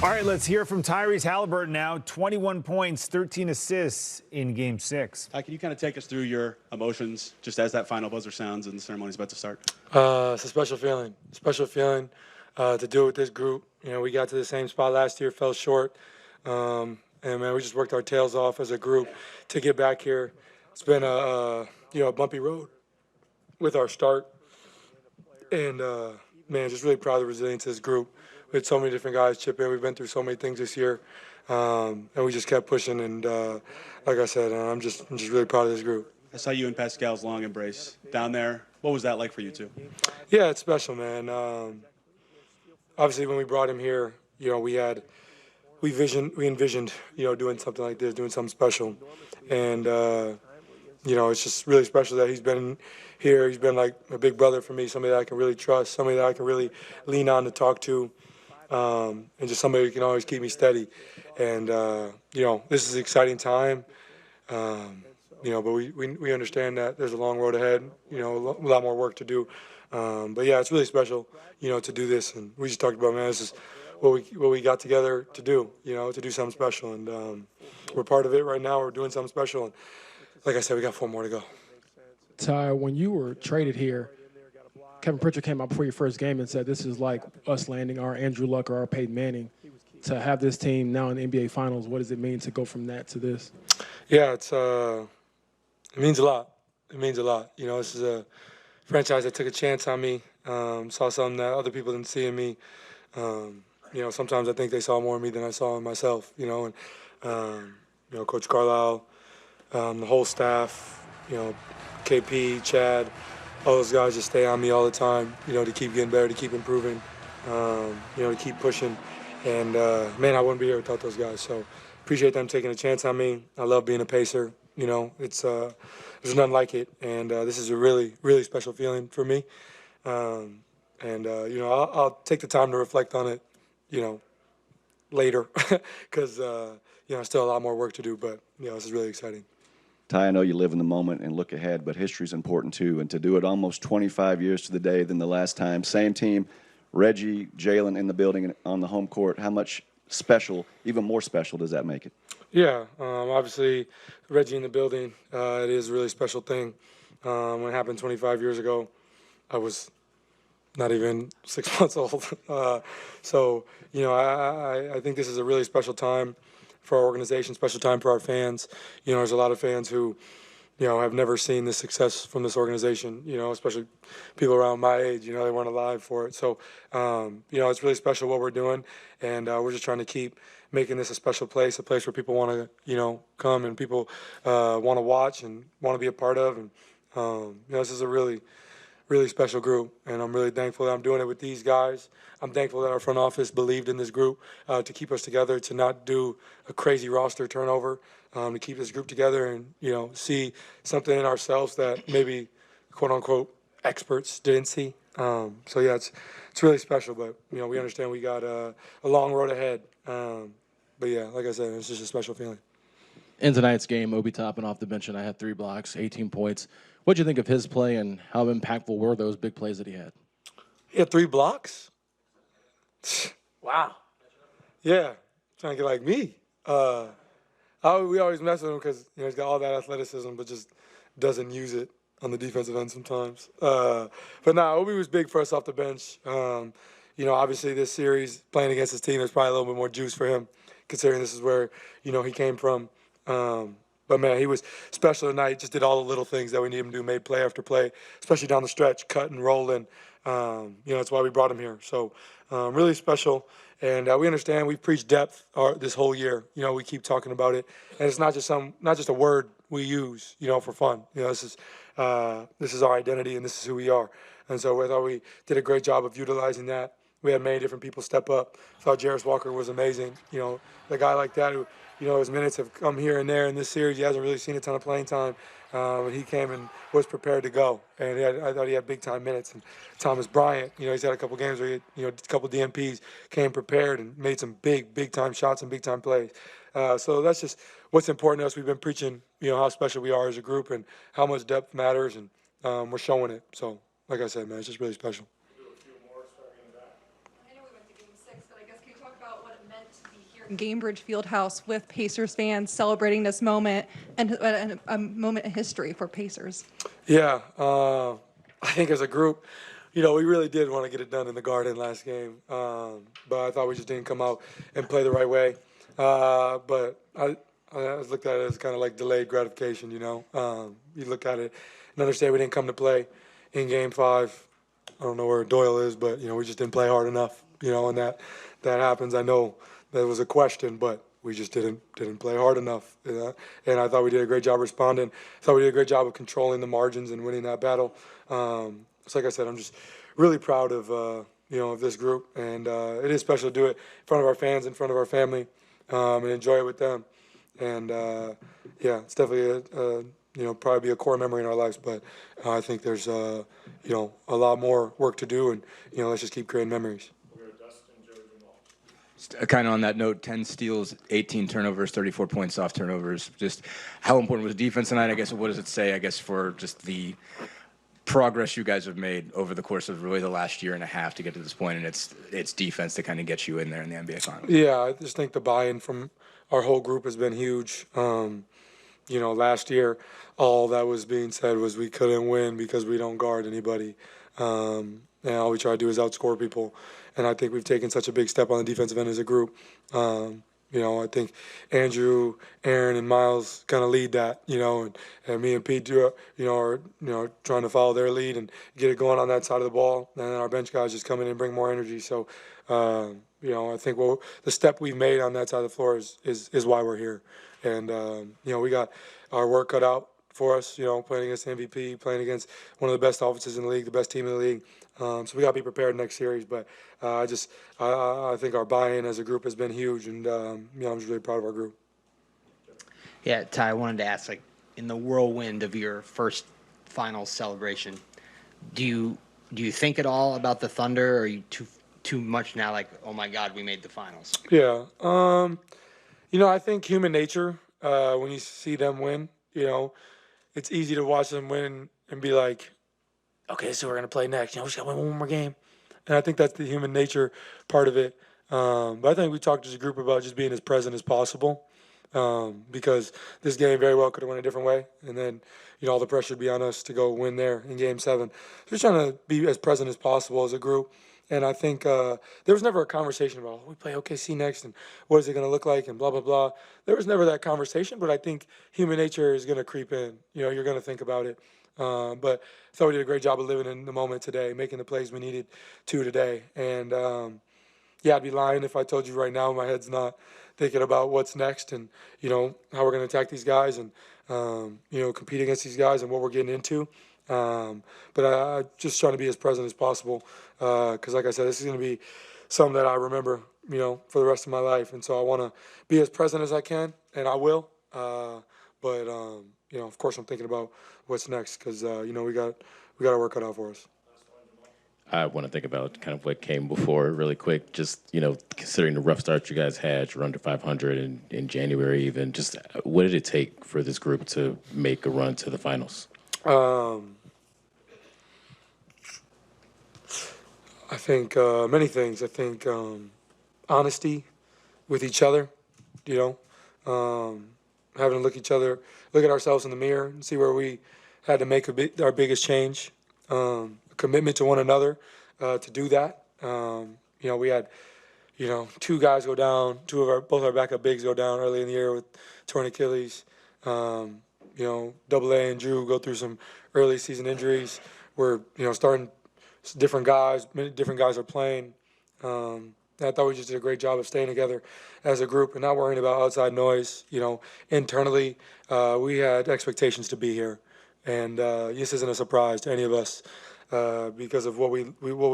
All right, let's hear from Tyrese Haliburton now. 21 points, 13 assists in Game 6. Can you kind of take us through your emotions just as that final buzzer sounds and the ceremony's about to start? It's a special feeling. To do it with this group. You know, we got to the same spot last year, fell short. And, man, we just worked our tails off as a group to get back here. It's been a bumpy road with our start. And, man, just really proud of the resilience of this group. We had so many different guys chip in. We've been through so many things this year. And we just kept pushing. And, like I said, I'm just really proud of this group. I saw you and Pascal's long embrace down there. What was that like for you two? Yeah, it's special, man. Obviously, when we brought him here, you know, we envisioned, you know, doing something like this, doing something special. And, you know, it's just really special that he's been here. He's been like a big brother for me, somebody that I can really trust, somebody that I can really lean on to talk to, and just somebody who can always keep me steady. And, you know, this is an exciting time. You know, but we understand that there's a long road ahead, you know, a lot more work to do. But, yeah, it's really special, you know, to do this. And we just talked about, man, this is what we got together to do, you know, to do something special. And we're part of it right now. We're doing something special. And like I said, we got 4 more to go. Ty, when you were traded here, Kevin Pritchard came out before your first game and said this is like us landing our Andrew Luck or our Peyton Manning. To have this team now in the NBA Finals, what does it mean to go from that to this? Yeah, it means a lot. It means a lot. You know, this is a franchise that took a chance on me, saw something that other people didn't see in me. You know, sometimes I think they saw more in me than I saw in myself, you know. And, you know, Coach Carlisle, the whole staff, you know, KP, Chad, all those guys just stay on me all the time, you know, to keep getting better, to keep improving, you know, to keep pushing. And, man, I wouldn't be here without those guys. So appreciate them taking a chance on me. I love being a Pacer. You know, it's there's nothing like it. And this is a really, really special feeling for me. You know, I'll take the time to reflect on it, you know, later because, you know, still a lot more work to do. But, you know, this is really exciting. Ty, I know you live in the moment and look ahead, but history's important too. And to do it almost 25 years to the day than the last time, same team, Reggie, Jalen in the building and on the home court, how much special, even more special, does that make it? Yeah, obviously, Reggie in the building, it is a really special thing. When it happened 25 years ago, I was not even 6 months old. So, you know, I think this is a really special time for our organization, special time for our fans. You know, there's a lot of fans who, you know, have never seen the success from this organization, you know, especially people around my age, you know, they weren't alive for it. So, you know, it's really special what we're doing, and we're just trying to keep making this a special place, a place where people want to, you know, come and people want to watch and want to be a part of. And, you know, this is a really, really special group, and I'm really thankful that I'm doing it with these guys. I'm thankful that our front office believed in this group to keep us together, to not do a crazy roster turnover, to keep this group together and, you know, see something in ourselves that maybe, quote-unquote, experts didn't see. So, yeah, it's really special, but, you know, we understand we got a long road ahead. But, yeah, like I said, it's just a special feeling. In tonight's game, Obi Toppin off the bench, and I had 3 blocks, 18 points. What did you think of his play, and how impactful were those big plays that he had? He had 3 blocks? Wow. Yeah, trying to get like me. We always mess with him because, you know, he's got all that athleticism, but just doesn't use it on the defensive end sometimes. But nah, Obi was big for us off the bench. You know, obviously this series, playing against his team, there's probably a little bit more juice for him, considering this is where, you know, he came from. But, man, he was special tonight, just did all the little things that we need him to do, made play after play, especially down the stretch, cutting, rolling. You know, that's why we brought him here. So, really special. And we understand we've preached depth this whole year. You know, we keep talking about it. And it's not just a word we use, you know, for fun. You know, this is our identity and this is who we are. And so I thought we did a great job of utilizing that. We had many different people step up. I thought Jarris Walker was amazing. You know, a guy like that who, you know, his minutes have come here and there in this series. He hasn't really seen a ton of playing time. He came and was prepared to go. And I thought he had big-time minutes. And Thomas Bryant, you know, he's had a couple games where he had, you know, a couple DMPs, came prepared and made some big-time shots and big-time plays. So that's just what's important to us. We've been preaching, you know, how special we are as a group and how much depth matters, and we're showing it. So, like I said, man, it's just really special. I know we went to Game 6, but I guess can you talk about what it meant Gainbridge Fieldhouse with Pacers fans celebrating this moment and a moment in history for Pacers. Yeah, I think as a group, we really did want to get it done in the Garden last game, but I thought we just didn't come out and play the right way. But I looked at it as kind of like delayed gratification, you look at it and understand we didn't come to play in Game 5. I don't know where Doyle is, but, we just didn't play hard enough, and that happens. I know that was a question, but we just didn't play hard enough. And I thought we did a great job responding. I thought we did a great job of controlling the margins and winning that battle. So like I said, I'm just really proud of, of this group. And it is special to do it in front of our fans, in front of our family, and enjoy it with them. And, it's definitely probably be a core memory in our lives. But I think there's, a lot more work to do. And, let's just keep creating memories. Kind of on that note, 10 steals, 18 turnovers, 34 points off turnovers. Just how important was defense tonight? I guess what does it say, for just the progress you guys have made over the course of really the last year and a half to get to this point, and it's defense to kind of get you in there in the NBA Finals? Yeah, I just think the buy-in from our whole group has been huge. Last year, all that was being said was we couldn't win because we don't guard anybody. And all we try to do is outscore people. And I think we've taken such a big step on the defensive end as a group. I think Andrew, Aaron, and Miles kind of lead that, and me and Pete are trying to follow their lead and get it going on that side of the ball. And then our bench guys just come in and bring more energy. So, I think the step we've made on that side of the floor is why we're here. And, we got our work cut out for us, playing against MVP, playing against one of the best offenses in the league, the best team in the league. So we got to be prepared next series. But I think our buy-in as a group has been huge, and I'm just really proud of our group. Yeah, Ty, I wanted to ask, in the whirlwind of your first finals celebration, do you think at all about the Thunder, or are you too much now oh my God, we made the finals? Yeah, I think human nature, when you see them win, it's easy to watch them win and be like, okay, so we're going to play next. We just got to win one more game. And I think that's the human nature part of it. But I think we talked as a group about just being as present as possible, because this game very well could have went a different way. And then, all the pressure would be on us to go win there in Game 7. So just trying to be as present as possible as a group. And I think there was never a conversation about, we play OKC next, and what is it going to look like, and blah, blah, blah. There was never that conversation, but I think human nature is going to creep in. You're going to think about it. But I thought we did a great job of living in the moment today, making the plays we needed to today. And, I'd be lying if I told you right now my head's not thinking about what's next and, how we're going to attack these guys and, compete against these guys and what we're getting into. But I just trying to be as present as possible, because like I said, this is going to be something that I remember, for the rest of my life. And so I want to be as present as I can, and I will. But of course I'm thinking about what's next, because, we got our work cut out for us. I want to think about kind of what came before really quick, just, considering the rough start you guys had, you're under 500 in January even, just what did it take for this group to make a run to the finals? I think many things. I think honesty with each other, having to look at ourselves in the mirror and see where we had to make our biggest change. A commitment to one another to do that. We had, two guys go down, both our backup bigs go down early in the year with torn Achilles. Double A and Drew go through some early season injuries. We're, starting different guys. Many different guys are playing. I thought we just did a great job of staying together as a group and not worrying about outside noise. Internally, we had expectations to be here, and this isn't a surprise to any of us because of what we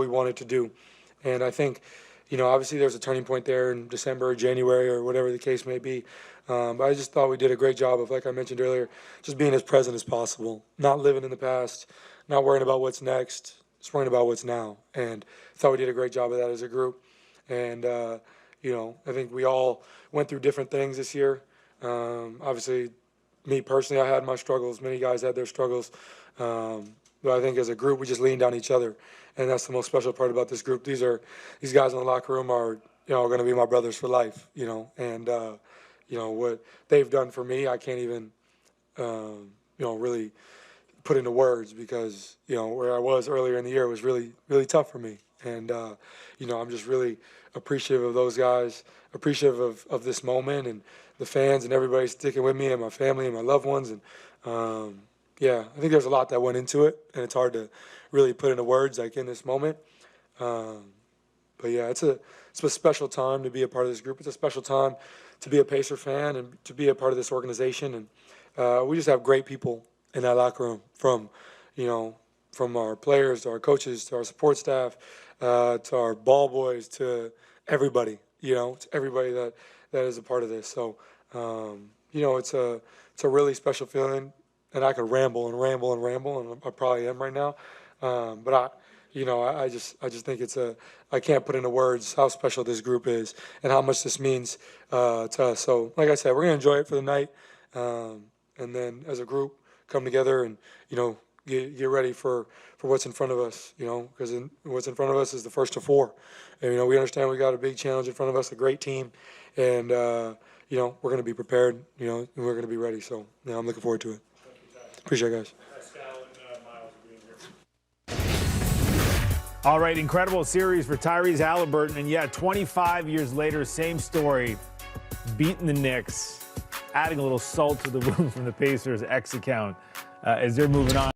wanted to do. And I think, obviously there's a turning point there in December or January or whatever the case may be. But I just thought we did a great job of, like I mentioned earlier, just being as present as possible, not living in the past, not worrying about what's next, just worrying about what's now. And I thought we did a great job of that as a group. And, I think we all went through different things this year. Obviously, me personally, I had my struggles. Many guys had their struggles. But I think as a group, we just leaned on each other. And that's the most special part about this group. These guys in the locker room are, are going to be my brothers for life, and, what they've done for me, I can't even, really put into words because, where I was earlier in the year was really, really tough for me. And, I'm just really appreciative of those guys, appreciative of this moment and the fans and everybody sticking with me and my family and my loved ones. And, I think there's a lot that went into it, and it's hard to really put into words like in this moment. But yeah, it's a special time to be a part of this group. It's a special time to be a Pacer fan and to be a part of this organization. And we just have great people in that locker room, from our players to our coaches to our support staff to our ball boys to everybody. To everybody that is a part of this. So it's a really special feeling, and I could ramble and ramble and ramble, and I probably am right now. But I just think I can't put into words how special this group is and how much this means to us. So, like I said, we're gonna enjoy it for the night, and then as a group come together and get ready for what's in front of us. Because what's in front of us is the first to four, and we understand we got a big challenge in front of us, a great team, and we're gonna be prepared, and we're gonna be ready. So, I'm looking forward to it. Appreciate it, guys. All right, incredible series for Tyrese Haliburton. And yeah, 25 years later, same story, beating the Knicks, adding a little salt to the wound from the Pacers' X account as they're moving on.